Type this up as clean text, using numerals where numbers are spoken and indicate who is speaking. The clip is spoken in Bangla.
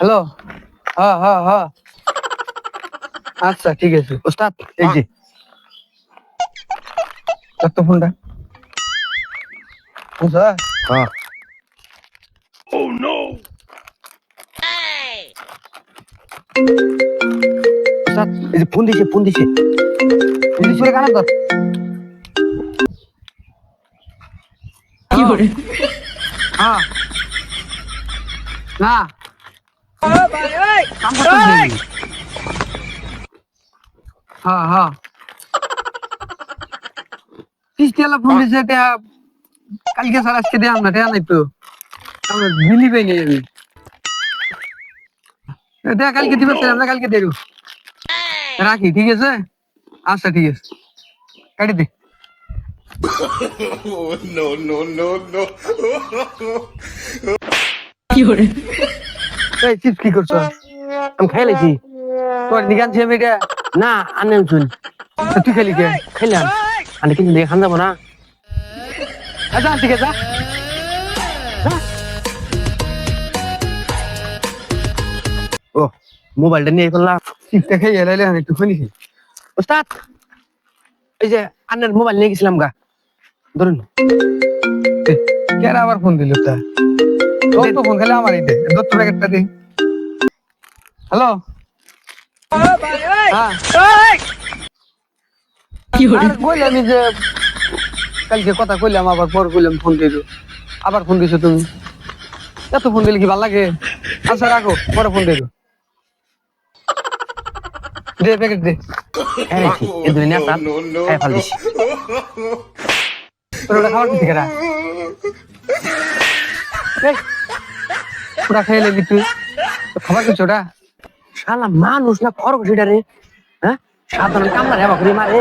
Speaker 1: হ্যালো। হ্যাঁ হ্যাঁ হ্যাঁ, আচ্ছা ঠিক আছে ওস্তাদ। এই যে কত ফোনটা বুঝা।
Speaker 2: হ্যাঁ
Speaker 1: ওস্তাদ
Speaker 2: এই যে ফোন দিছে
Speaker 1: পুলিশ করে কানে ধর।
Speaker 3: কি করে?
Speaker 1: হ্যাঁ না কাম করতেছি। হ্যাঁ হ্যাঁ কিস্তিওয়ালা ফোন দিছে এটা কালকে স্যার আজকে দেওয়া না দেওয়া নাই তো আমার বিলিভই নেই আমি। এটা কালকে দিবে স্যার, আমরা কালকে দেবো। রাখি ঠিক আছে, আচ্ছা ঠিক আছে কাটি দে।
Speaker 3: কি করে?
Speaker 1: এই চিপস কি করছো?
Speaker 2: আমি খাই লাইছি।
Speaker 1: তোর নিকানছি আমি এটা।
Speaker 2: না আনে শুন
Speaker 1: তুই খেলি কে?
Speaker 2: খাইলাম আনে কিন্তু দেখে খান যাবো না।
Speaker 1: আচ্ছা ঠিক আছে যা।
Speaker 2: ও মোবাইলটা নিয়ে ফেললাম।
Speaker 1: চিপসটা খেয়ে এলাইলে আমি একটু খুনি।
Speaker 2: ওস্তাদ এই যে আন্নের মোবাইল নিয়ে গেছিলাম গা, ধরুন।
Speaker 1: কেন আবার ফোন দিল তা? তোর তো ফোন খেলে আমার এইটা দত্ত প্যাকেটটা দে। হ্যালো। হ্যাঁ
Speaker 3: কি করে?
Speaker 1: আর কইলাম যে কালকে কথা কইলাম, আবার পর কইলাম ফোন দিল, আবার ফোন দিছো তুমি। এত ফোন দিলে কি ভালো লাগে? আচ্ছা রাখো, পরে ফোন দিল। দে প্যাকেট দে।
Speaker 2: খাই লাইছি এই দুই নেতা খাই ফেল দিছি।
Speaker 1: তোর ওটা খাবার দিতে কেরা? এই পুরা খেয়ে লেবি তুই, তো খাবার কিছু ওটা?
Speaker 2: শালা মানুষ না খরগোশ এটা রে। হ্যাঁ সাধারণ কামলা রে বাকরি মারে।